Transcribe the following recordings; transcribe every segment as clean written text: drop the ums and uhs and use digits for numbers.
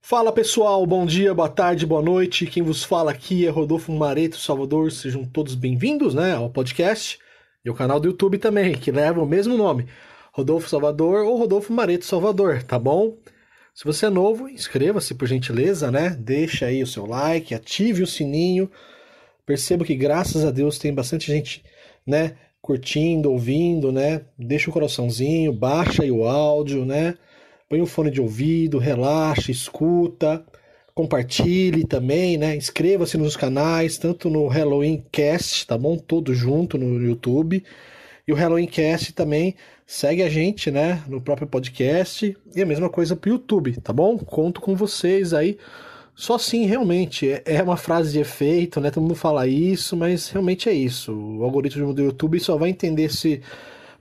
Fala pessoal, bom dia, boa tarde, boa noite. Quem vos fala aqui é Rodolfo Mareto Salvador. Sejam todos bem-vindos, ao podcast e ao canal do YouTube também, que leva o mesmo nome, Rodolfo Salvador ou Rodolfo Mareto Salvador, tá bom? Se você é novo, inscreva-se por gentileza, Deixa aí o seu like, ative o sininho. Percebo que graças a Deus tem bastante gente, curtindo, ouvindo, Deixa o coraçãozinho, baixa aí o áudio, Põe o fone de ouvido, relaxa, escuta, compartilhe também, Inscreva-se nos canais, tanto no Halloween Cast, tá bom? Tudo junto no YouTube. E o Halloween Cast também segue a gente, no próprio podcast. E a mesma coisa pro YouTube, tá bom? Conto com vocês aí. Só sim, realmente, é uma frase de efeito, Todo mundo fala isso, mas realmente é isso. O algoritmo do YouTube só vai entender se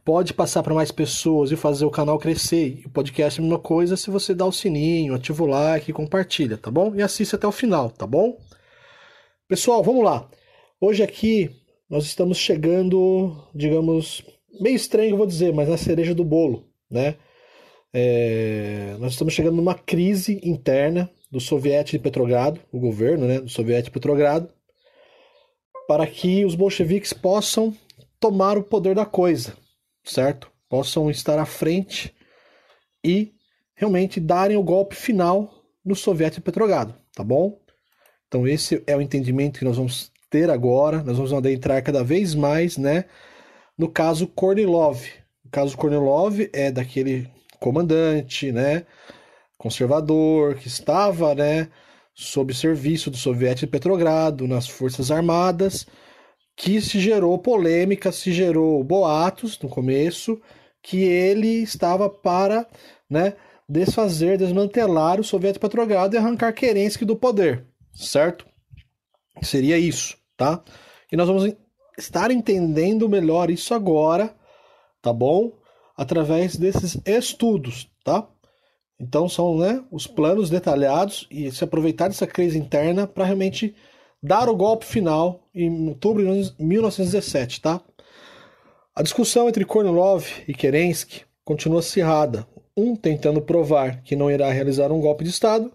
pode passar para mais pessoas e fazer o canal crescer. E o podcast é a mesma coisa se você dá o sininho, ativa o like, compartilha, tá bom? E assiste até o final, tá bom? Pessoal, vamos lá. Hoje aqui nós estamos chegando, digamos, meio estranho, eu vou dizer, mas na cereja do bolo, Nós estamos chegando numa crise interna do Soviético de Petrogrado, o governo, do Soviético de Petrogrado, para que os bolcheviques possam tomar o poder da coisa, certo? Possam estar à frente e realmente darem o golpe final no Soviético de Petrogrado, tá bom? Então esse é o entendimento que nós vamos ter agora, nós vamos adentrar cada vez mais, no caso Kornilov. O caso Kornilov é daquele comandante, conservador, que estava, sob serviço do Soviético de Petrogrado, nas Forças Armadas, que se gerou polêmica, se gerou boatos no começo, que ele estava para, desmantelar o Soviético de Petrogrado e arrancar Kerensky do poder, certo? Seria isso, tá? E nós vamos estar entendendo melhor isso agora, tá bom? Através desses estudos, tá? Então são, os planos detalhados e se aproveitar dessa crise interna para realmente dar o golpe final em outubro de 1917, tá? A discussão entre Kornilov e Kerensky continua acirrada, um tentando provar que não irá realizar um golpe de Estado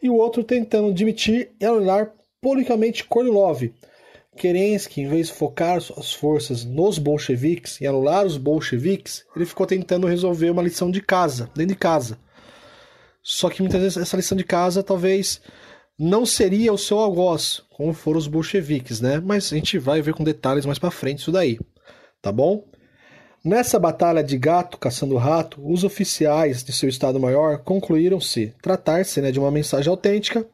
e o outro tentando demitir e anular politicamente Kornilov. Kerensky, em vez de focar suas forças nos bolcheviques e anular os bolcheviques, ele ficou tentando resolver uma lição de casa, dentro de casa. Só que muitas vezes essa lição de casa talvez não seria o seu algoz, como foram os bolcheviques, Mas a gente vai ver com detalhes mais pra frente isso daí, tá bom? Nessa batalha de gato caçando rato, os oficiais de seu Estado-Maior concluíram-se tratar-se de uma mensagem autêntica,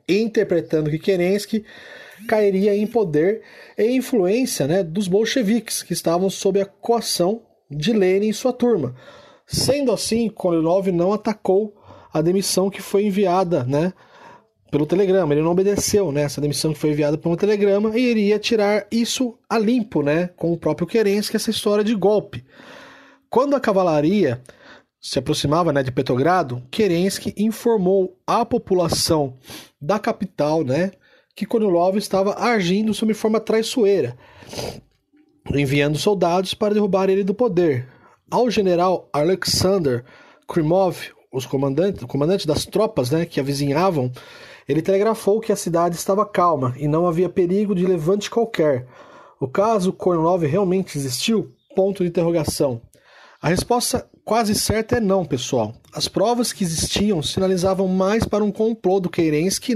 interpretando que Kerensky cairia em poder e influência dos bolcheviques, que estavam sob a coação de Lenin e sua turma. Sendo assim, Kornilov não atacou a demissão que foi enviada, pelo telegrama. Ele não obedeceu, essa demissão que foi enviada por um telegrama e iria tirar isso a limpo, com o próprio Kerensky, essa história de golpe. Quando a cavalaria se aproximava, de Petrogrado, Kerensky informou a população da capital, que Kornilov estava agindo sob forma traiçoeira, enviando soldados para derrubar ele do poder. Ao general Alexander Krimov, o comandante das tropas, que avizinhavam, ele telegrafou que a cidade estava calma e não havia perigo de levante qualquer. O caso Kornilov realmente existiu? Ponto de interrogação. A resposta quase certa é não, pessoal. As provas que existiam sinalizavam mais para um complô do Kerensky,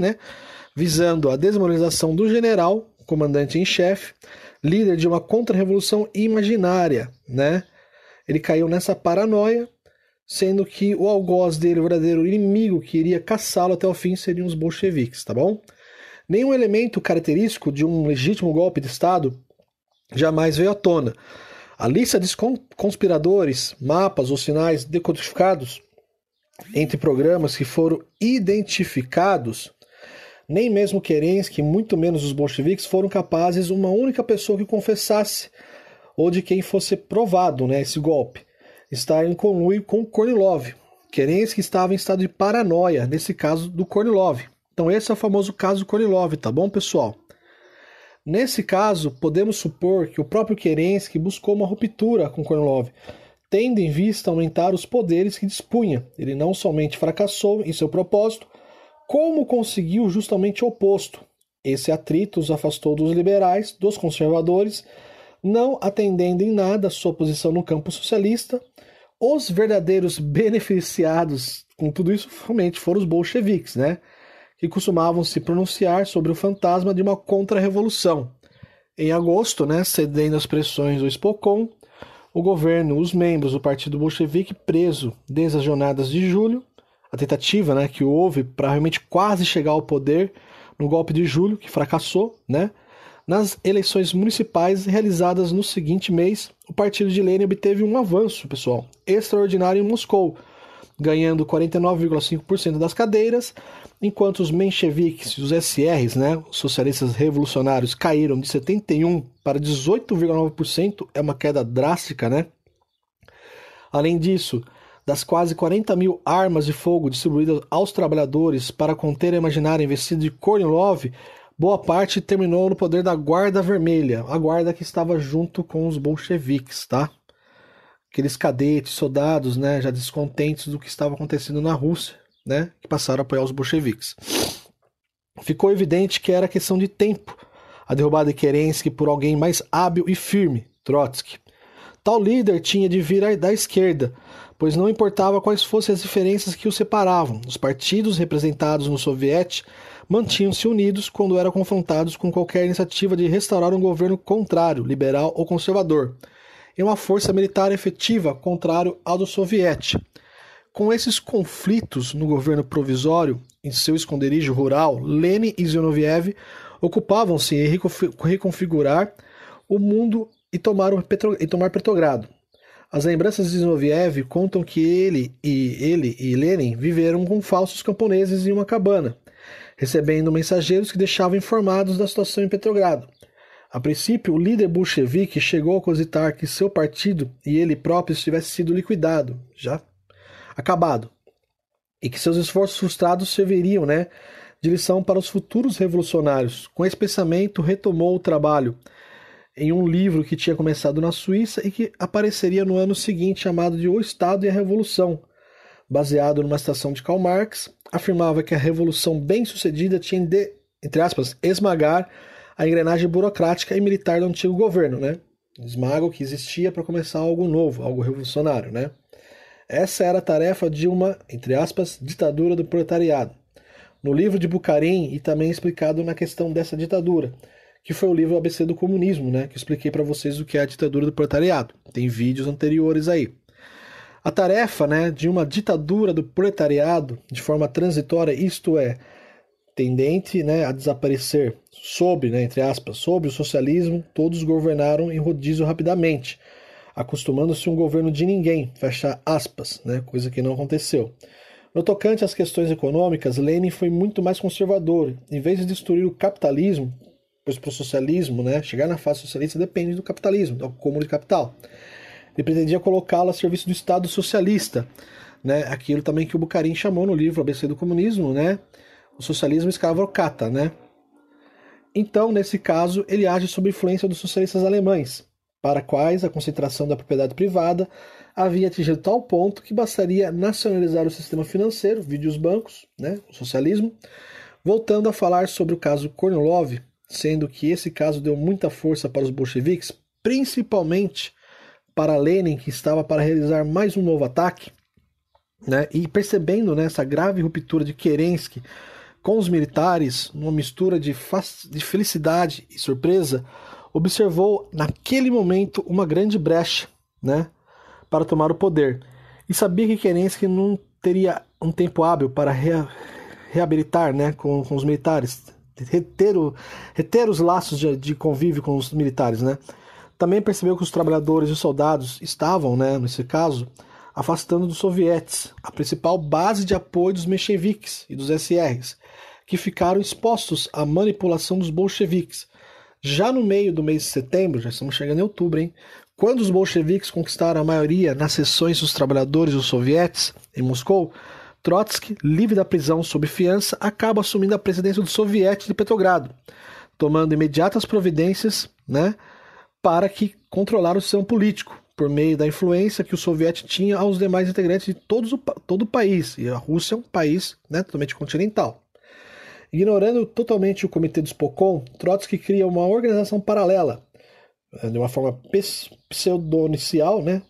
visando a desmoralização do general, comandante em chefe, líder de uma contra-revolução imaginária, Ele caiu nessa paranoia, sendo que o algoz dele, o verdadeiro inimigo que iria caçá-lo até o fim, seriam os bolcheviques, tá bom? Nenhum elemento característico de um legítimo golpe de Estado jamais veio à tona. A lista de conspiradores, mapas ou sinais decodificados entre programas que foram identificados, nem mesmo Kerensky, muito menos os bolcheviques, foram capazes de uma única pessoa que confessasse ou de quem fosse provado esse golpe estar em conluio com Kornilov. Kerensky estava em estado de paranoia, nesse caso do Kornilov. Então esse é o famoso caso Kornilov, tá bom, pessoal? Nesse caso, podemos supor que o próprio Kerensky buscou uma ruptura com Kornilov, tendo em vista aumentar os poderes que dispunha. Ele não somente fracassou em seu propósito, como conseguiu justamente o oposto. Esse atrito os afastou dos liberais, dos conservadores, não atendendo em nada a sua posição no campo socialista. Os verdadeiros beneficiados com tudo isso realmente foram os bolcheviques, né? Que costumavam se pronunciar sobre o fantasma de uma contra-revolução. Em agosto, né, cedendo às pressões do Spokon, o governo, os membros do Partido Bolchevique preso desde as jornadas de julho, a tentativa, né, que houve para realmente quase chegar ao poder no golpe de julho, que fracassou, né? Nas eleições municipais realizadas no seguinte mês, o partido de Lenin obteve um avanço, pessoal, extraordinário em Moscou, ganhando 49,5% das cadeiras, enquanto os mencheviques e os SRs, né, os socialistas revolucionários, caíram de 71% para 18,9%, é uma queda drástica, né? Além disso, das quase 40 mil armas de fogo distribuídas aos trabalhadores para conter a imaginária investida de Kornilov, boa parte terminou no poder da Guarda Vermelha, a guarda que estava junto com os bolcheviques, tá? Aqueles cadetes, soldados, né, já descontentes do que estava acontecendo na Rússia, né, que passaram a apoiar os bolcheviques. Ficou evidente que era questão de tempo a derrubada de Kerensky por alguém mais hábil e firme, Trotsky. Tal líder tinha de vir da esquerda, pois não importava quais fossem as diferenças que os separavam. Os partidos representados no Soviete mantinham-se unidos quando eram confrontados com qualquer iniciativa de restaurar um governo contrário, liberal ou conservador, e uma força militar efetiva contrário ao do Soviete. Com esses conflitos no governo provisório, em seu esconderijo rural, Lenin e Zinoviev ocupavam-se em reconfigurar o mundo e tomar Petrogrado. As lembranças de Zinoviev contam que ele e Lenin viveram com falsos camponeses em uma cabana, recebendo mensageiros que deixavam informados da situação em Petrogrado. A princípio, o líder bolchevique chegou a cogitar que seu partido e ele próprio tivesse sido liquidado, já acabado, e que seus esforços frustrados serviriam, né, de lição para os futuros revolucionários. Com esse pensamento, retomou o trabalho em um livro que tinha começado na Suíça e que apareceria no ano seguinte, chamado de O Estado e a Revolução. Baseado numa citação de Karl Marx, afirmava que a revolução bem-sucedida tinha de, entre aspas, esmagar a engrenagem burocrática e militar do antigo governo, né? Esmaga o que existia para começar algo novo, algo revolucionário, né? Essa era a tarefa de uma, entre aspas, ditadura do proletariado. No livro de Bukharin, e também explicado na questão dessa ditadura, que foi o livro ABC do Comunismo, né? Que eu expliquei para vocês o que é a ditadura do proletariado. Tem vídeos anteriores aí. A tarefa, né, de uma ditadura do proletariado, de forma transitória, isto é, tendente, né, a desaparecer sob, né, entre aspas, sob o socialismo, todos governaram em rodízio rapidamente, acostumando-se um governo de ninguém, fecha aspas, né, coisa que não aconteceu. No tocante às questões econômicas, Lenin foi muito mais conservador. Em vez de destruir o capitalismo, pois para o socialismo, né, chegar na fase socialista depende do capitalismo, do acúmulo de capital. Ele pretendia colocá-lo a serviço do Estado socialista, né, aquilo também que o Bukharin chamou no livro ABC do Comunismo, né, o socialismo escravocrata, né. Então, nesse caso, ele age sob influência dos socialistas alemães, para quais a concentração da propriedade privada havia atingido tal ponto que bastaria nacionalizar o sistema financeiro, vide os bancos, né, o socialismo. Voltando a falar sobre o caso Kornilov, sendo que esse caso deu muita força para os bolcheviques, principalmente para Lenin, que estava para realizar mais um novo ataque, né, e percebendo, né, essa grave ruptura de Kerensky com os militares, numa mistura de felicidade e surpresa, observou naquele momento uma grande brecha, né, para tomar o poder. E sabia que Kerensky não teria um tempo hábil para reabilitar, né, com os militares, reter os laços de convívio com os militares, né. Também percebeu que os trabalhadores e os soldados estavam, né, nesse caso, afastando dos sovietes, a principal base de apoio dos mencheviques e dos SRs, que ficaram expostos à manipulação dos bolcheviques. Já no meio do mês de setembro, já estamos chegando em outubro, hein, quando os bolcheviques conquistaram a maioria nas seções dos trabalhadores e dos sovietes em Moscou, Trotsky, livre da prisão sob fiança, acaba assumindo a presidência do Soviete de Petrogrado, tomando imediatas providências, né, para que controlar o sistema político, por meio da influência que o soviético tinha aos demais integrantes de todo o país, e a Rússia é um país, né, totalmente continental. Ignorando totalmente o Comitê do Spokon, Trotsky cria uma organização paralela, de uma forma pseudonicial, né,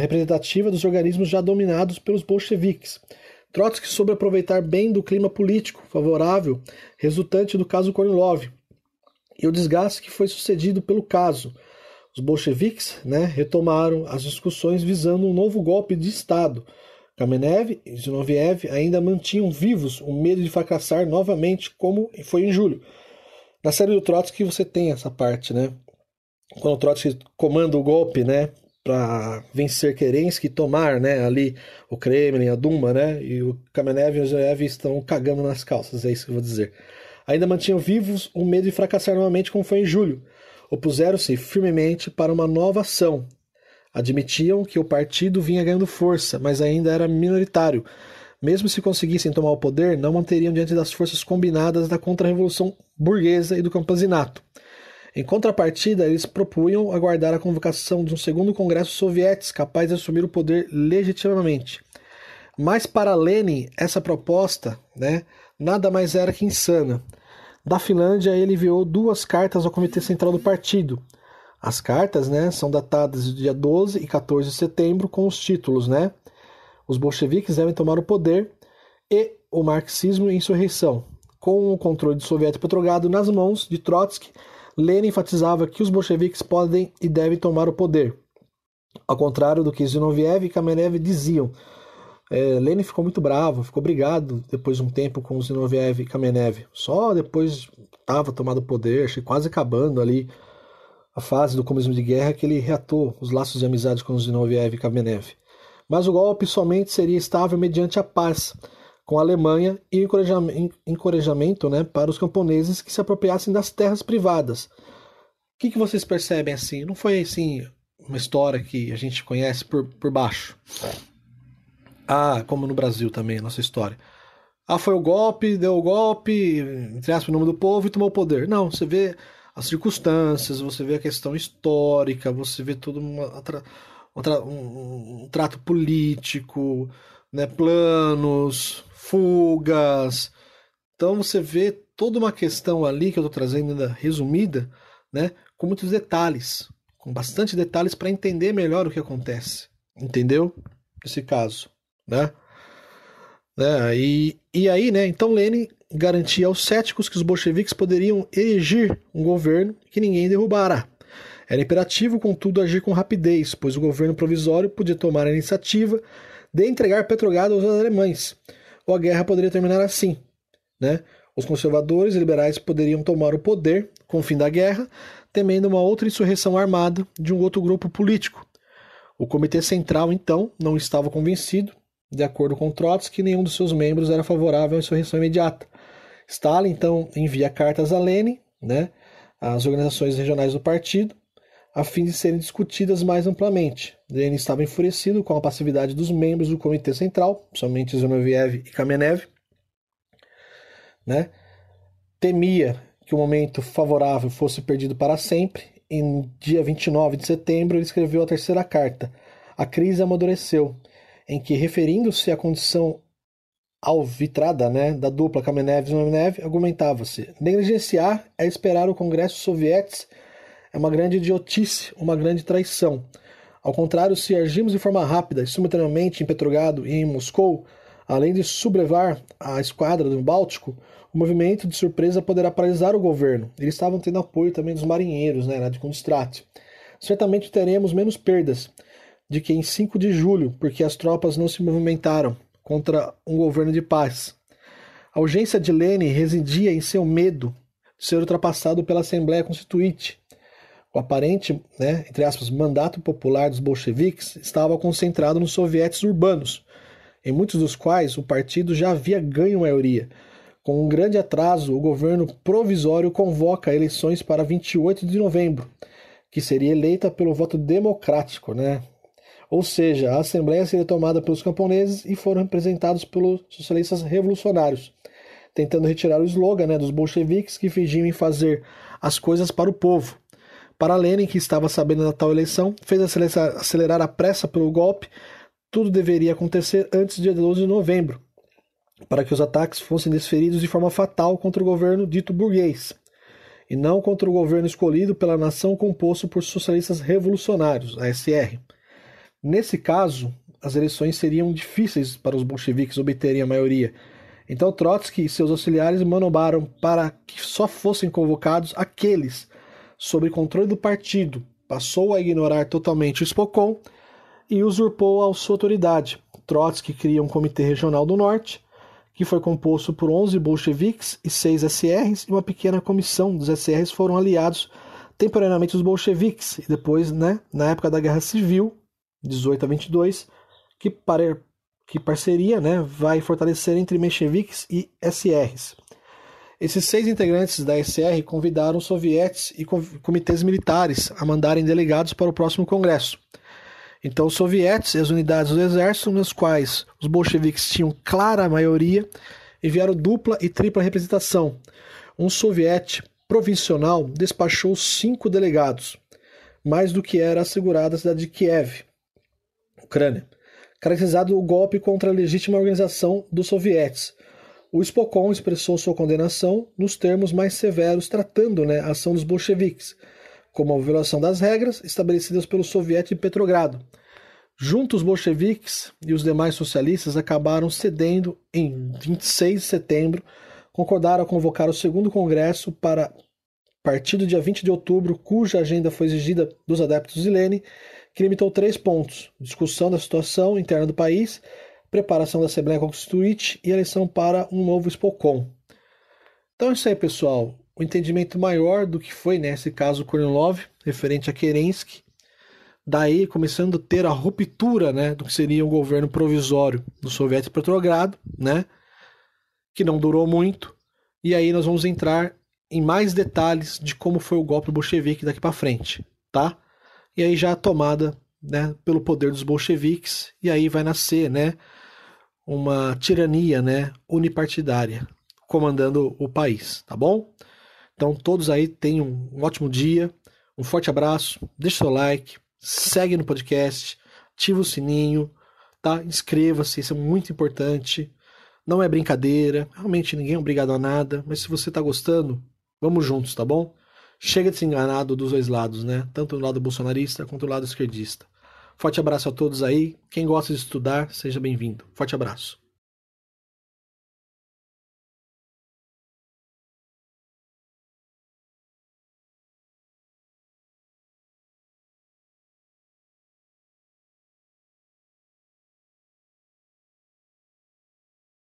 representativa dos organismos já dominados pelos bolcheviques. Trotsky soube aproveitar bem do clima político favorável resultante do caso Kornilov e o desgaste que foi sucedido pelo caso. Os bolcheviques, né, retomaram as discussões visando um novo golpe de Estado. Kamenev e Zinoviev ainda mantinham vivos o medo de fracassar novamente, como foi em julho. Na série do Trotsky você tem essa parte, né? Quando o Trotsky comanda o golpe, né, para vencer Kerensky e tomar, né, ali o Kremlin, a Duma, né, e o Kamenev e o Zinoviev estão cagando nas calças, é isso que eu vou dizer. Ainda mantinham vivos o medo de fracassar novamente, como foi em julho. Opuseram-se firmemente para uma nova ação. Admitiam que o partido vinha ganhando força, mas ainda era minoritário. Mesmo se conseguissem tomar o poder, não manteriam diante das forças combinadas da contra-revolução burguesa e do campesinato. Em contrapartida, eles propunham aguardar a convocação de um segundo congresso soviético capaz de assumir o poder legitimamente. Mas para Lenin, essa proposta, né, nada mais era que insana. Da Finlândia, ele enviou 2 cartas ao Comitê Central do Partido. As cartas, né, são datadas de dia 12 e 14 de setembro com os títulos, né? Os bolcheviques devem tomar o poder e o marxismo e insurreição. Com o controle do soviético Petrogrado nas mãos de Trotsky, Lenin enfatizava que os bolcheviques podem e devem tomar o poder. Ao contrário do que Zinoviev e Kamenev diziam. Lenin ficou muito bravo, ficou brigado depois de um tempo com Zinoviev e Kamenev. Só depois estava tomado o poder, quase acabando ali a fase do comunismo de guerra, que ele reatou os laços de amizade com Zinoviev e Kamenev. Mas o golpe somente seria estável mediante a paz com a Alemanha e o encorajamento, né, para os camponeses que se apropriassem das terras privadas. O que vocês percebem assim? Não foi assim uma história que a gente conhece por baixo? Como no Brasil também, a nossa história. Foi o golpe, deu o golpe, entre aspas, em nome do povo e tomou o poder. Não, você vê as circunstâncias, você vê a questão histórica, você vê todo um trato político, né, planos, fugas. Então você vê toda uma questão ali que eu estou trazendo ainda resumida, né, com muitos detalhes, com bastante detalhes para entender melhor o que acontece. Entendeu? Nesse caso, né? E aí, né, então Lenin garantia aos céticos que os bolcheviques poderiam erigir um governo que ninguém derrubara. Era imperativo, contudo, agir com rapidez, pois o governo provisório podia tomar a iniciativa de entregar Petrogrado aos alemães, ou a guerra poderia terminar assim, né? Os conservadores e liberais poderiam tomar o poder com o fim da guerra, temendo uma outra insurreição armada de um outro grupo político. O Comitê Central, então, não estava convencido. De acordo com Trotsky, nenhum dos seus membros era favorável à insurreição imediata. Stalin, então, envia cartas a Lenin, né, às organizações regionais do partido, a fim de serem discutidas mais amplamente. Lenin estava enfurecido com a passividade dos membros do Comitê Central, somente Zinoviev e Kamenev, né, temia que o momento favorável fosse perdido para sempre. Em dia 29 de setembro, ele escreveu a terceira carta. A crise amadureceu, em que, referindo-se à condição alvitrada, né, da dupla Kamenev-Zinoviev, argumentava-se: negligenciar é esperar o Congresso Soviético é uma grande idiotice, uma grande traição. Ao contrário, se agirmos de forma rápida e simultaneamente em Petrogrado e em Moscou, além de sublevar a esquadra do Báltico, o movimento de surpresa poderá paralisar o governo. Eles estavam tendo apoio também dos marinheiros, né, lá de Kronstadt. Certamente teremos menos perdas de que em 5 de julho, porque as tropas não se movimentaram contra um governo de paz. A urgência de Lenin residia em seu medo de ser ultrapassado pela Assembleia Constituinte. O aparente, né, entre aspas, mandato popular dos bolcheviques estava concentrado nos sovietes urbanos, em muitos dos quais o partido já havia ganho maioria. Com um grande atraso, o governo provisório convoca eleições para 28 de novembro, que seria eleita pelo voto democrático, né? Ou seja, a Assembleia seria tomada pelos camponeses e foram representados pelos socialistas revolucionários, tentando retirar o slogan, né, dos bolcheviques que fingiam em fazer as coisas para o povo. Para Lenin, que estava sabendo da tal eleição, fez acelerar a pressa pelo golpe. Tudo deveria acontecer antes do dia 12 de novembro, para que os ataques fossem desferidos de forma fatal contra o governo dito burguês, e não contra o governo escolhido pela nação composto por socialistas revolucionários, a SR. Nesse caso, as eleições seriam difíceis para os bolcheviques obterem a maioria. Então Trotsky e seus auxiliares manobraram para que só fossem convocados aqueles sob controle do partido, passou a ignorar totalmente o Spokon e usurpou a sua autoridade. Trotsky cria um comitê regional do Norte, que foi composto por 11 bolcheviques e 6 SRs, e uma pequena comissão dos SRs foram aliados temporariamente aos bolcheviques, e depois, na época da Guerra Civil, 18 a 22, que parceria vai fortalecer entre mencheviques e SRs. Esses 6 integrantes da SR convidaram os sovietes e comitês militares a mandarem delegados para o próximo congresso. Então os sovietes e as unidades do exército, nas quais os bolcheviques tinham clara maioria, enviaram dupla e tripla representação. Um soviete provincial despachou 5 delegados, mais do que era assegurada a cidade de Kiev, Ucrânia, caracterizado o golpe contra a legítima organização dos sovietes. O Spokon expressou sua condenação nos termos mais severos, tratando a ação dos bolcheviques como a violação das regras estabelecidas pelo soviete de Petrogrado. Juntos, os bolcheviques e os demais socialistas acabaram cedendo em 26 de setembro, concordaram a convocar o segundo congresso para partir do dia 20 de outubro, cuja agenda foi exigida dos adeptos de Lenin, que limitou 3 pontos: discussão da situação interna do país, preparação da Assembleia Constituinte e eleição para um novo Spokon. Então é isso aí, pessoal. O entendimento maior do que foi, esse caso Kornilov, referente a Kerensky, daí começando a ter a ruptura, do que seria um governo provisório do soviético de Petrogrado, que não durou muito, e aí nós vamos entrar em mais detalhes de como foi o golpe bolchevique daqui para frente, tá? E aí já a tomada, pelo poder dos bolcheviques, e aí vai nascer, uma tirania, unipartidária, comandando o país, tá bom? Então todos aí tenham um ótimo dia, um forte abraço, deixa seu like, segue no podcast, ativa o sininho, tá? Inscreva-se, isso é muito importante, não é brincadeira, realmente ninguém é obrigado a nada, mas se você tá gostando, vamos juntos, tá bom? Chega de se enganar dos dois lados, tanto do lado bolsonarista quanto do lado esquerdista. Forte abraço a todos aí, quem gosta de estudar, seja bem-vindo. Forte abraço.